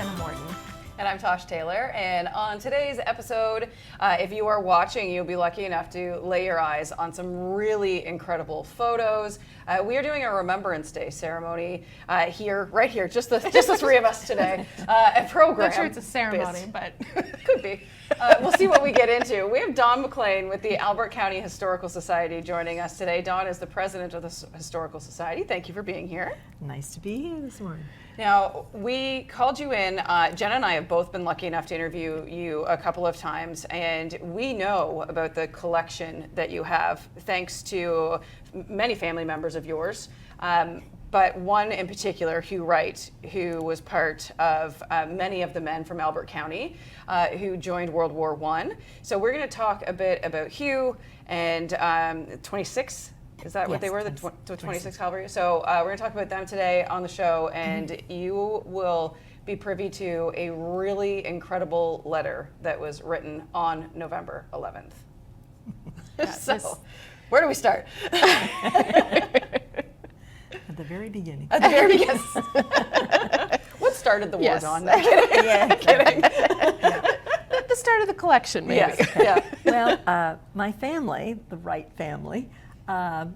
Jenna Morton. And I'm Tosh Taylor, and on today's episode, if you are watching, you'll be lucky enough to lay your eyes on some really incredible photos. We are doing a Remembrance Day ceremony right here, just the three of us today. A program. I'm not sure it's a ceremony, but could be. We'll see what we get into. We have Dawne McLean with the Albert County Historical Society joining us today. Dawne is the president of the Historical Society. Thank you for being here. Nice to be here this morning. Now, we called you in. Jenna and I have both been lucky enough to interview you a couple of times, and we know about the collection that you have thanks to many family members of yours, but one in particular, Hugh Wright, who was part of many of the men from Albert County who joined World War I. So we're going to talk a bit about Hugh and 26. Is that what they were, the 26 Cavalry? So we're going to talk about them today on the show, and you will be privy to a really incredible letter that was written on November 11th. So, where do we start? At the very beginning. At the very beginning. What started the war, Dawne? No, kidding. Yeah, Kidding. at the start of the collection, maybe. Yes. Yeah. Well, my family, the Wright family, a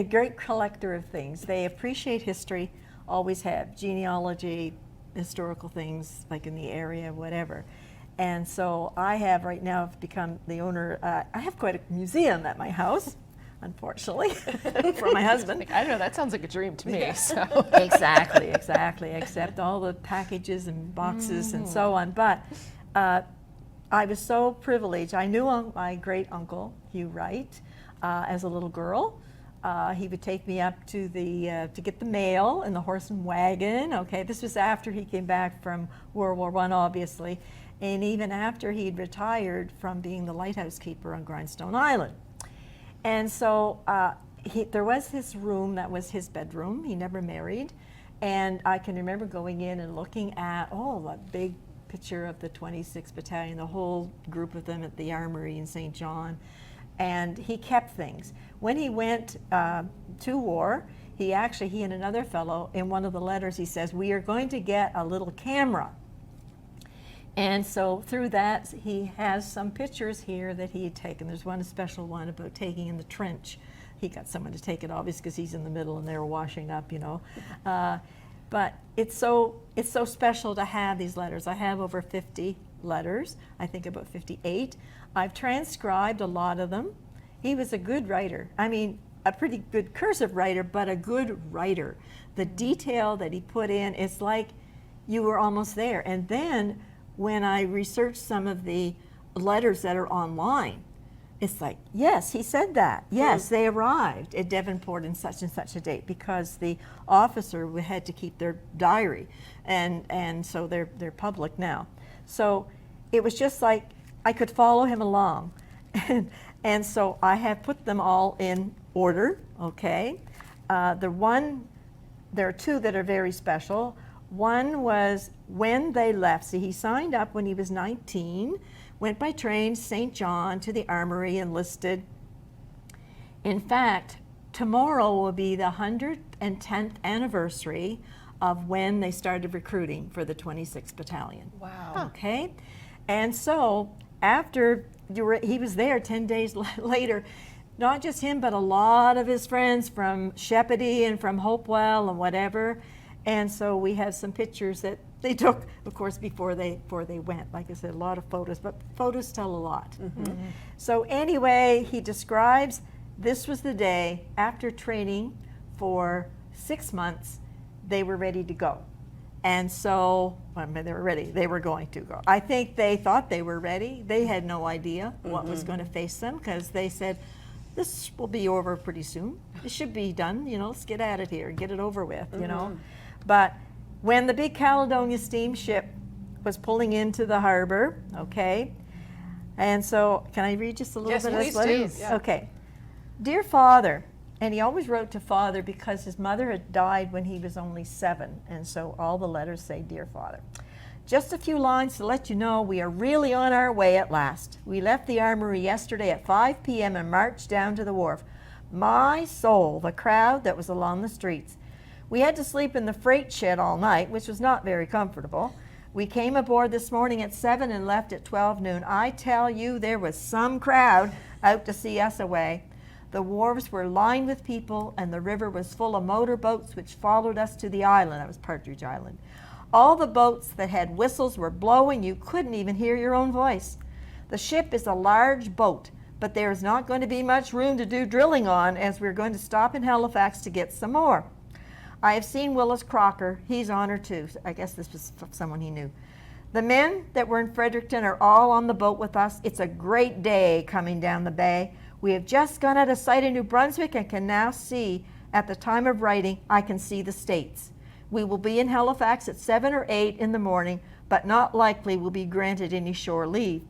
great collector of things. They appreciate history, always have genealogy, historical things like in the area, whatever. And so I have right now become the owner. I have quite a museum at my house, unfortunately, for my husband. I don't know, that sounds like a dream to me. So. Exactly, except all the packages and boxes and so on. But I was so privileged. I knew my great uncle, Hugh Wright, as a little girl. He would take me up to to get the mail in the horse and wagon. Okay, this was after he came back from World War I, obviously, and even after he'd retired from being the lighthouse keeper on Grindstone Island. And so there was his room that was his bedroom. He never married, and I can remember going in and looking at the big picture of the 26th Battalion, the whole group of them at the Armory in St. John. And he kept things. When he went to war, he and another fellow, in one of the letters, he says, "We are going to get a little camera." And so through that, he has some pictures here that he had taken. There's one special one about taking in the trench. He got someone to take it, obviously, because he's in the middle and they were washing up, But it's so special to have these letters. I have over 50 letters, I think about 58. I've transcribed a lot of them. He was a good writer. I mean, a pretty good cursive writer, but a good writer. The detail that he put in, it's like you were almost there. And then when I researched some of the letters that are online, it's like, yes, he said that. Yes, they arrived at Devonport in such and such a date, because the officer had to keep their diary, and so they're public now. So it was just like I could follow him along, and so I have put them all in order. Okay, there are two that are very special. One was when they left. See, he signed up when he was 19. Went by train St. John to the Armory, enlisted. In fact, tomorrow will be the 110th anniversary of when they started recruiting for the 26th Battalion. Wow. Okay? And so after he was there 10 days later, not just him, but a lot of his friends from Shepparton and from Hopewell and whatever. And so we have some pictures that they took, of course, before they went. Like I said, a lot of photos, but photos tell a lot. Mm-hmm. So anyway, he describes this was the day after training for 6 months, they were ready to go. And so, they were ready, they were going to go. I think they thought they were ready. They had no idea what was going to face them, because they said, this will be over pretty soon. It should be done, let's get at it here, get it over with, But when the big Caledonia steamship was pulling into the harbor, okay, and so, can I read just a little bit of this letter? Yes, please do. Yeah. Okay. Dear Father, and he always wrote to Father because his mother had died when he was only 7, and so all the letters say, Dear Father. Just a few lines to let you know we are really on our way at last. We left the Armory yesterday at 5 p.m. and marched down to the wharf. My soul, the crowd that was along the streets. We had to sleep in the freight shed all night, which was not very comfortable. We came aboard this morning at 7 and left at 12 noon. I tell you, there was some crowd out to see us away. The wharves were lined with people, and the river was full of motor boats which followed us to the island. That was Partridge Island. All the boats that had whistles were blowing. You couldn't even hear your own voice. The ship is a large boat, but there is not going to be much room to do drilling on, as we're going to stop in Halifax to get some more. I have seen Willis Crocker. He's on her too. I guess this was someone he knew. The men that were in Fredericton are all on the boat with us. It's a great day coming down the bay. We have just gone out of sight of New Brunswick and can now see, at the time of writing, I can see the States. We will be in Halifax at 7 or 8 in the morning, but not likely will be granted any shore leave.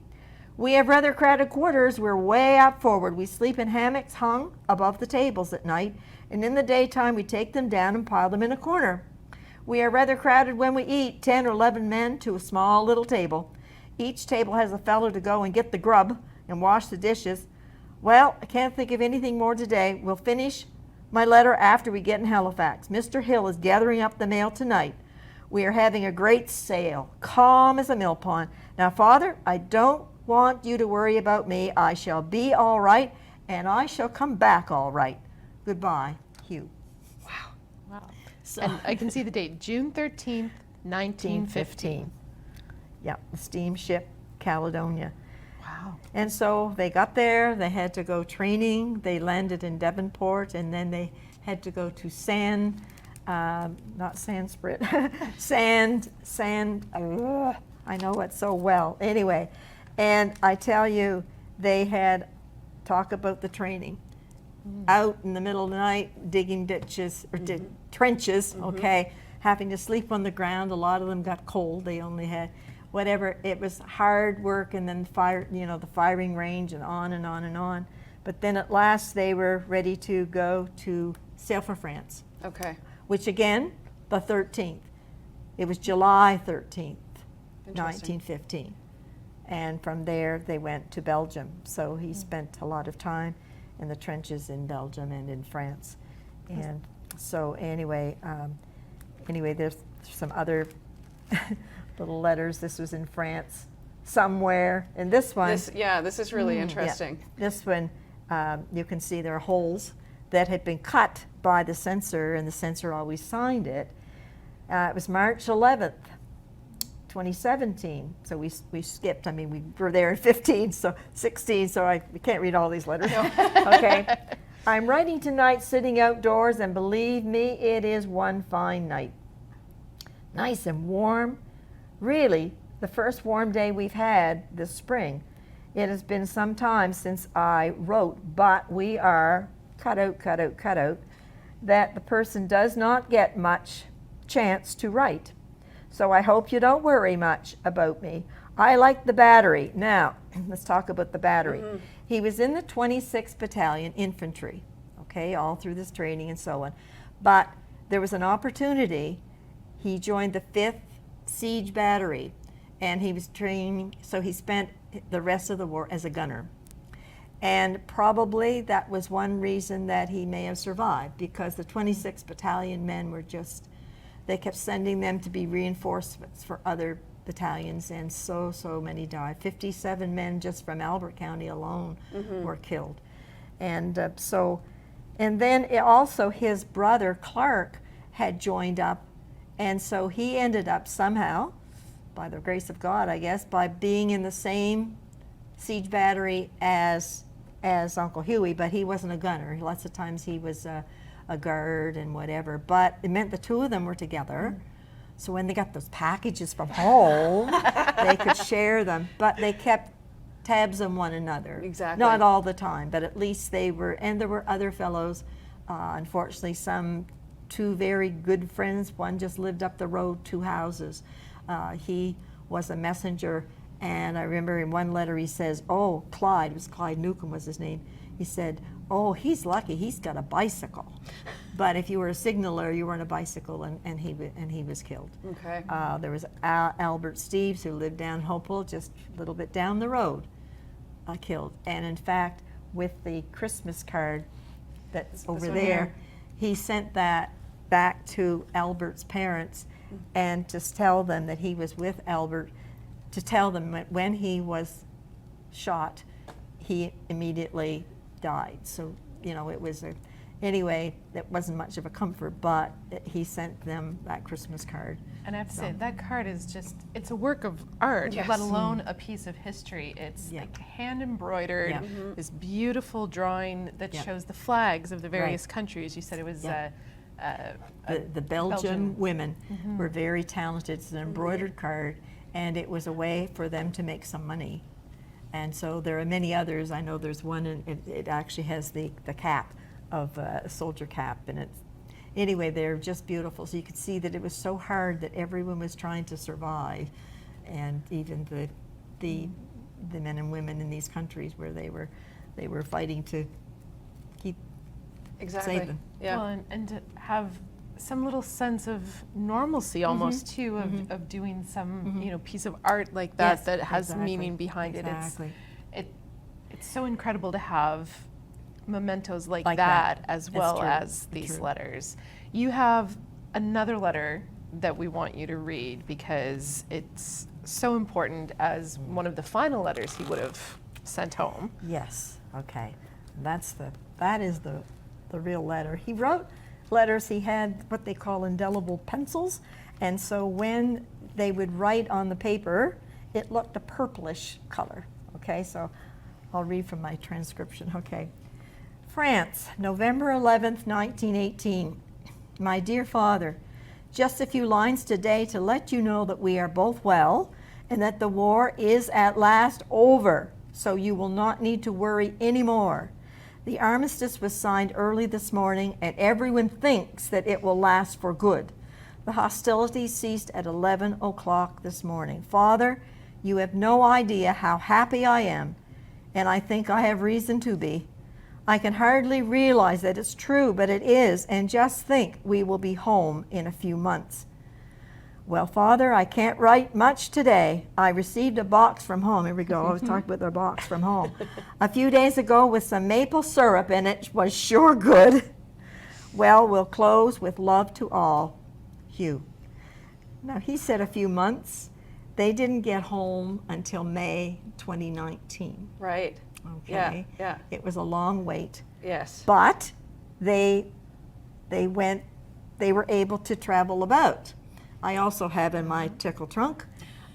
We have rather crowded quarters. We're way up forward. We sleep in hammocks hung above the tables at night, and in the daytime we take them down and pile them in a corner. We are rather crowded when we eat, 10 or 11 men to a small little table. Each table has a fellow to go and get the grub and wash the dishes. Well, I can't think of anything more today. We'll finish my letter after we get in Halifax. Mr. Hill is gathering up the mail tonight. We are having a great sail, calm as a mill pond. Now, Father, I don't want you to worry about me. I shall be all right, and I shall come back all right. Goodbye, Hugh. Wow. So, And I can see the date, June 13th, 1915. Yeah, the steamship Caledonia. Wow. And so they got there, they had to go training, they landed in Devonport, and then they had to go to not Sanskrit, I know it so well. Anyway, and I tell you, they had talk about the training. Out in the middle of the night, digging ditches, or trenches, okay, having to sleep on the ground. A lot of them got cold. They only had whatever. It was hard work, and then the firing range, and on and on and on. But then at last they were ready to go to sail for France. Okay. Which again, the 13th. It was July 13th, Interesting. 1915. And from there they went to Belgium. So he spent a lot of time in the trenches in Belgium and in France. And so anyway, there's some other little letters. This was in France somewhere. And this one. This is really interesting. Yeah, this one, you can see there are holes that had been cut by the censor, and the censor always signed it. It was March 11th, 2017. So we skipped. I mean, we were there in 15, so 16, so we can't read all these letters. Okay. I'm writing tonight sitting outdoors, and believe me, it is one fine night. Nice and warm. Really, the first warm day we've had this spring. It has been some time since I wrote, but we are cut out, that the person does not get much chance to write. So I hope you don't worry much about me. I like the battery. Now, let's talk about the battery. He was in the 26th Battalion Infantry, okay, all through this training and so on. But there was an opportunity. He joined the 5th Siege Battery, and he was training, so he spent the rest of the war as a gunner. And probably that was one reason that he may have survived, because the 26th Battalion men were they kept sending them to be reinforcements for other battalions, and so many died. 57 men just from Albert County alone were killed. And and then also his brother Clark had joined up, and so he ended up somehow, by the grace of God, I guess, by being in the same siege battery as Uncle Huey, but he wasn't a gunner. Lots of times he was a guard and whatever, but it meant the two of them were together. So when they got those packages from home, they could share them, but they kept tabs on one another. Exactly. Not all the time, but at least they were, and there were other fellows, unfortunately, two very good friends. One just lived up the road, 2 houses. He was a messenger, and I remember in one letter he says, oh, Clyde Newcomb was his name. He said, oh, he's lucky, he's got a bicycle. But if you were a signaler, you were on a bicycle, and he was killed. Okay. There was Albert Steves, who lived down Hopewell, just a little bit down the road, killed. And in fact, with the Christmas card that's over there, he sent that back to Albert's parents, and to tell them that he was with Albert, to tell them that when he was shot, he immediately died. So, you know, it was anyway, it wasn't much of a comfort, but he sent them that Christmas card. And I have to say, that card is just, it's a work of art, Yes. let alone a piece of history. It's like hand embroidered, Yeah. this beautiful drawing that shows the flags of the various countries. You said it was The Belgian women were very talented. It's an embroidered card, and it was a way for them to make some money. And so there are many others. I know there's one, and it actually has the cap of a soldier cap, and it's, anyway, they're just beautiful. So you could see that it was so hard that everyone was trying to survive, and even the men and women in these countries where they were fighting to keep save them. Yeah. Well, and to have some little sense of normalcy almost too, of doing some you know, piece of art like that, Yes, that has exactly. meaning behind Exactly. It's so incredible to have mementos like Like that, that. as That's well true. as these True. letters. You have another letter that we want you to read because it's so important as one of the final letters he would have sent home. Yes. Okay. That is the real letter. He wrote letters. He had what they call indelible pencils, and so when they would write on the paper, it looked a purplish color. Okay, so I'll read from my transcription. Okay. France, November 11th, 1918. My dear Father, just a few lines today to let you know that we are both well and that the war is at last over, so you will not need to worry anymore. The armistice was signed early this morning, and everyone thinks that it will last for good. The hostilities ceased at 11 o'clock this morning. Father, you have no idea how happy I am, and I think I have reason to be. I can hardly realize that it's true, but it is, and just think we will be home in a few months. Well, Father, I can't write much today. I received a box from home. Here we go. I was talking about their box from home. A few days ago with some maple syrup, and it was sure good. Well, we'll close with love to all. Hugh. Now, he said a few months. They didn't get home until May 2019. Right. Okay. Yeah. It was a long wait. Yes. But they were able to travel about. I also have in my Pickle trunk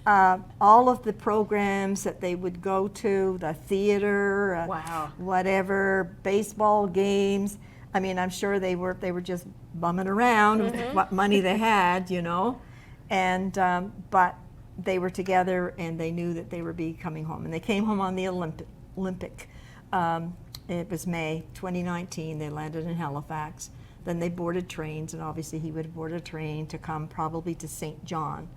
all of the programs that they would go to, the theater, Wow. whatever, baseball games. I mean, I'm sure they were just bumming around with what money they had, you know. And but they were together, and they knew that they would be coming home. And they came home on the Olympic. It was May 2019. They landed in Halifax. Then they boarded trains, and obviously he would board a train to come probably to St. John.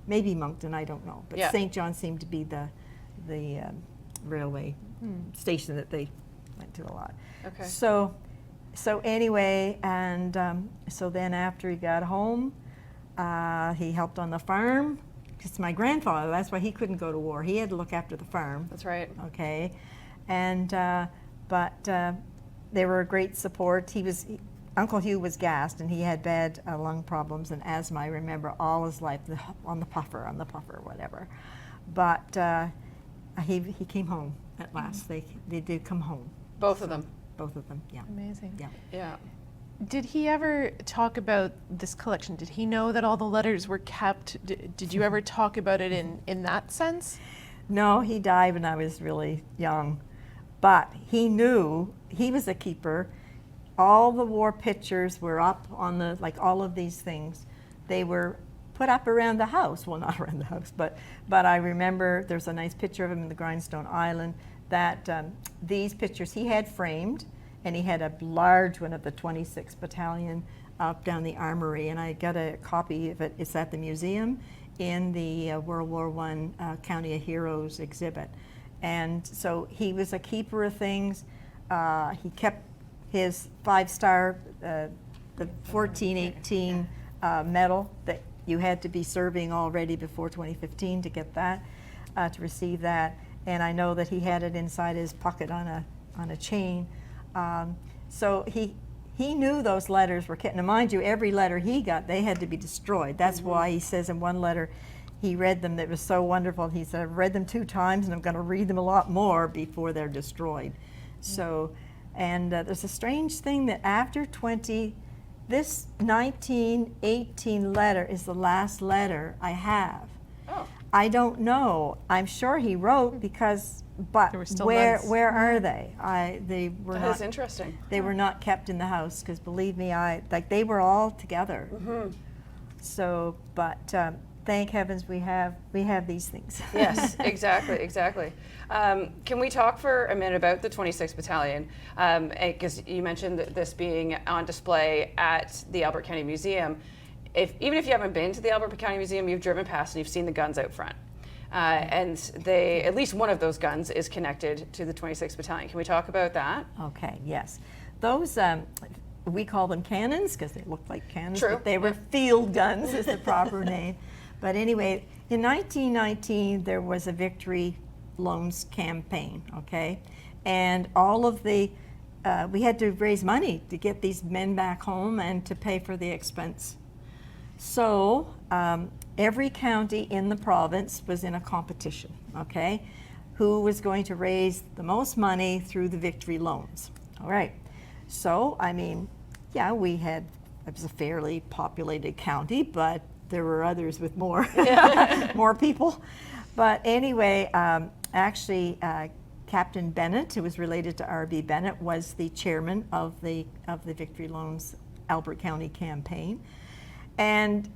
Maybe Moncton, I don't know. But Yeah. St. John seemed to be the railway station that they went to a lot. Okay. So anyway, and so then after he got home, he helped on the farm. It's my grandfather, that's why he couldn't go to war. He had to look after the farm. That's right. Okay, and but they were a great support. Uncle Hugh was gassed, and he had bad lung problems and asthma. I remember all his life on the puffer, whatever. But he came home at last. They did come home. Both of them. Both of them, yeah. Amazing. Yeah. Yeah. Did he ever talk about this collection? Did he know that all the letters were kept? Did you ever talk about it in that sense? No, he died when I was really young. But he knew, he was a keeper. All the war pictures were up on like all of these things. They were put up around the house. Well, not around the house, but I remember there's a nice picture of him in the Grindstone Island that these pictures he had framed, and he had a large one of the 26th Battalion up down the armory, and I got a copy of it. It's at the museum in the World War I County of Heroes exhibit. And so he was a keeper of things. He kept his 5-star, the 1418 medal that you had to be serving already before 2015 to get that, to receive that. And I know that he had it inside his pocket on a chain. So he he knew those letters were kept. Now, mind you, every letter he got, they had to be destroyed. That's why he says in one letter, he read them, that was so wonderful. He said, I've read them 2 times and I'm going to read them a lot more before they're destroyed. So, and there's a strange thing that after this 1918 letter is the last letter I have. Oh. I don't know. I'm sure he wrote because, but There were still where nuns. where are they? They were That not. is interesting. They were not kept in the house because, believe me, they were all together. So, but thank heavens we have these things. Yes, exactly. Can we talk for a minute about the 26th Battalion? Because you mentioned this being on display at the Alberta County Museum. Even if you haven't been to the Alberta County Museum, you've driven past and you've seen the guns out front. And at least one of those guns is connected to the 26th Battalion. Can we talk about that? Okay, yes. Those, we call them cannons because they look like cannons, True. but they were field guns is the proper name. But anyway, in 1919, there was a Victory Loans campaign, okay? And all of the, we had to raise money to get these men back home and to pay for the expense. So every county in the province was in a competition, okay? Who was going to raise the most money through the Victory Loans, all right? So, I mean, yeah, it was a fairly populated county, but there were others with more, more people. But anyway, actually, Captain Bennett, who was related to R.B. Bennett, was the chairman of the Victory Loans Albert County campaign. And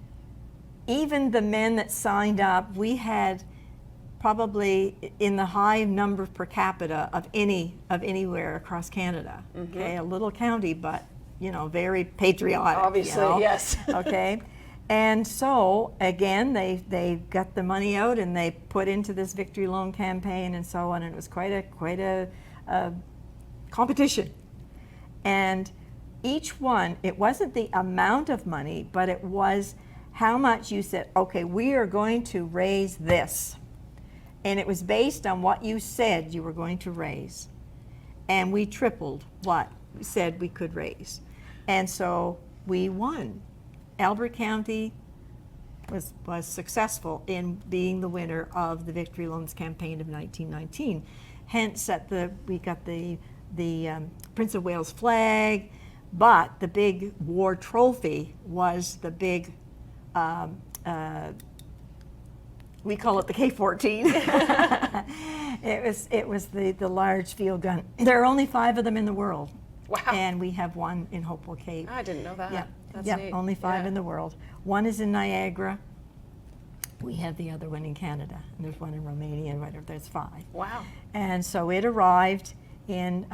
even the men that signed up, we had probably in the high number per capita of anywhere across Canada. Okay, a little county, but very patriotic. Obviously, yes. Okay, and so again, they got the money out and they put into this Victory Loan campaign and so on, and it was quite a competition. And each one, it wasn't the amount of money, but it was how much you said, okay, we are going to raise this. And it was based on what you said you were going to raise. And we tripled what we said we could raise. And so we won. Albert County was successful in being the winner of the Victory Loans campaign of 1919. Hence, we got the Prince of Wales flag, but the big war trophy was the big, we call it the K-14. It was the large field gun. There are only 5 of them in the world. Wow. And we have one in Hopewell Cape. I didn't know that. Yeah, That's yeah, neat. only 5 Yeah. in the world. One is in Niagara. We have the other one in Canada, and there's one in Romania, and whatever. There's 5. Wow. And so it arrived in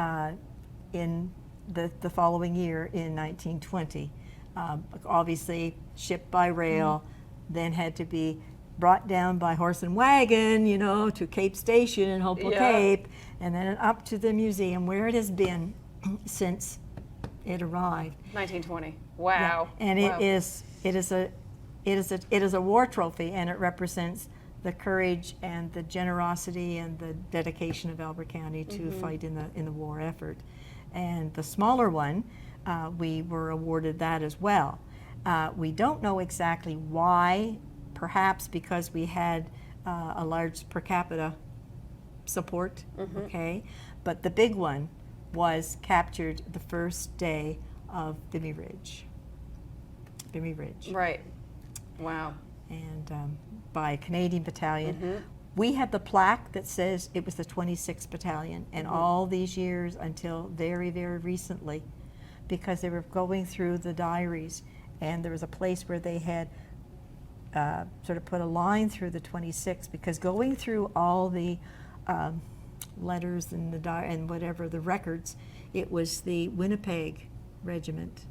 the following year in 1920. Obviously shipped by rail, then had to be brought down by horse and wagon, to Cape Station in Hopewell Yeah. Cape, and then up to the museum where it has been since it arrived. 1920. Wow. Yeah. And Wow. it is a war trophy, and it represents the courage and the generosity and the dedication of Albert County to fight in the war effort. And the smaller one, we were awarded that as well. We don't know exactly why, perhaps because we had a large per capita support, okay? But the big one was captured the first day of Vimy Ridge. Vimy Ridge. Right. Wow. And by a Canadian battalion. We have the plaque that says it was the 26th Battalion, and all these years until very, very recently, because they were going through the diaries, and there was a place where they had sort of put a line through the 26th, because going through all the letters and and whatever, the records, it was the Winnipeg Regiment,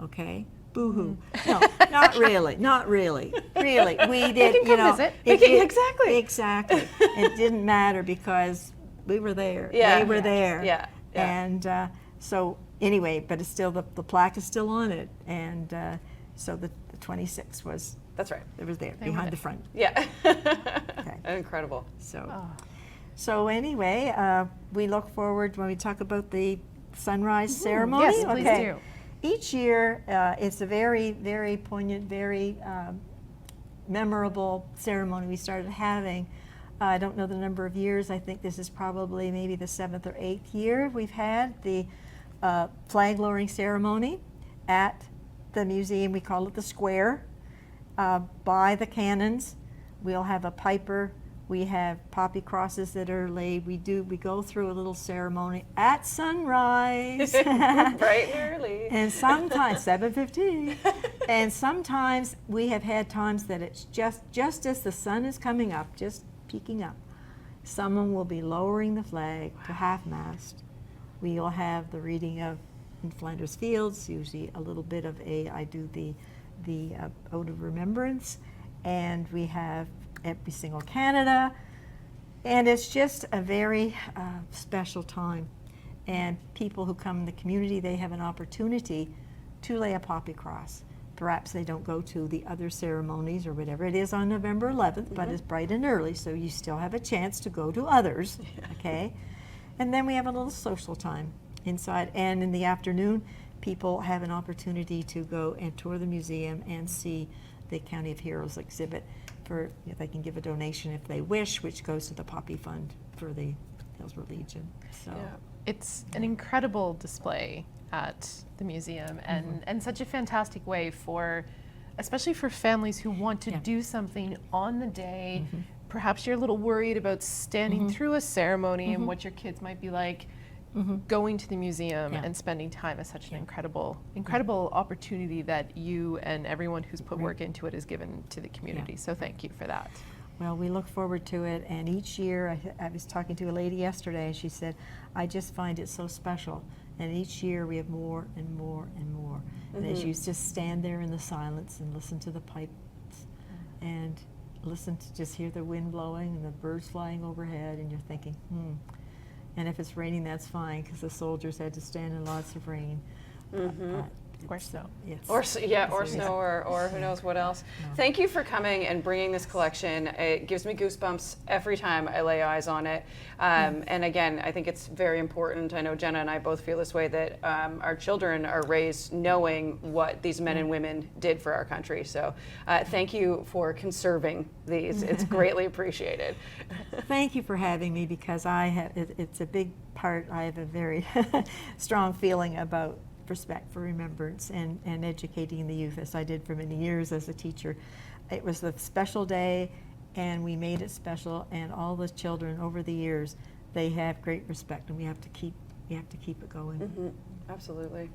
okay? Boo-hoo. No, not really, not really. Really, we did, can come visit. Exactly. Exactly. It didn't matter because we were there. Yeah. They were there. Yeah. Yeah. And so anyway, but it's still, the plaque is still on it. And so the 26 was, That's right. it was there, They were behind there. the front. Yeah. Okay. Incredible. So, Oh. so anyway, we look forward when we talk about the sunrise ceremony? Yes, please do. Each year, it's a very, very poignant, very memorable ceremony we started having. I don't know the number of years. I think this is probably maybe the 7th or 8th year we've had the flag lowering ceremony at the museum. We call it the square, by the cannons. We'll have a piper. We have poppy crosses that are laid. We go through a little ceremony at sunrise. Bright and early. And sometimes 7:15. And sometimes we have had times that it's just as the sun is coming up, just peeking up, someone will be lowering the flag to half-mast. We will have the reading of in Flanders Fields, usually a little bit of I do the Ode of Remembrance, and we have every single Canada, and it's just a very special time. And people who come in the community, they have an opportunity to lay a poppy cross. Perhaps they don't go to the other ceremonies or whatever. It is on November 11th, but it's bright and early, so you still have a chance to go to others, okay? And then we have a little social time inside, and in the afternoon, people have an opportunity to go and tour the museum and see the County of Heroes exhibit. If they can give a donation if they wish, which goes to the Poppy Fund for the Hillsborough Legion. So it's an incredible display at the museum, and such a fantastic way for, especially for families who want to do something on the day. Perhaps you're a little worried about standing through a ceremony and what your kids might be like. Going to the museum and spending time is such an incredible opportunity that you and everyone who's put work into it has given to the community. So thank you for that. Well, we look forward to it, and each year, I was talking to a lady yesterday, and she said, I just find it so special, and each year we have more and more and more. And as you just stand there in the silence and listen to the pipes and listen to just hear the wind blowing and the birds flying overhead, and you're thinking, And if it's raining, that's fine, because the soldiers had to stand in lots of rain. Or so. Or snow, or who knows what else. Thank you for coming and bringing this collection. It gives me goosebumps every time I lay eyes on it. And again, I think it's very important. I know Jenna and I both feel this way, that our children are raised knowing what these men and women did for our country. So thank you for conserving these. It's greatly appreciated. Thank you for having me, because it's a big part. I have a very strong feeling about respect for remembrance and educating the youth, as I did for many years as a teacher. It was a special day, and we made it special, and all the children over the years, they have great respect, and we have to keep it going. Absolutely.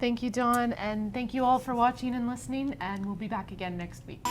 Thank you, Dawn, and thank you all for watching and listening, and we'll be back again next week.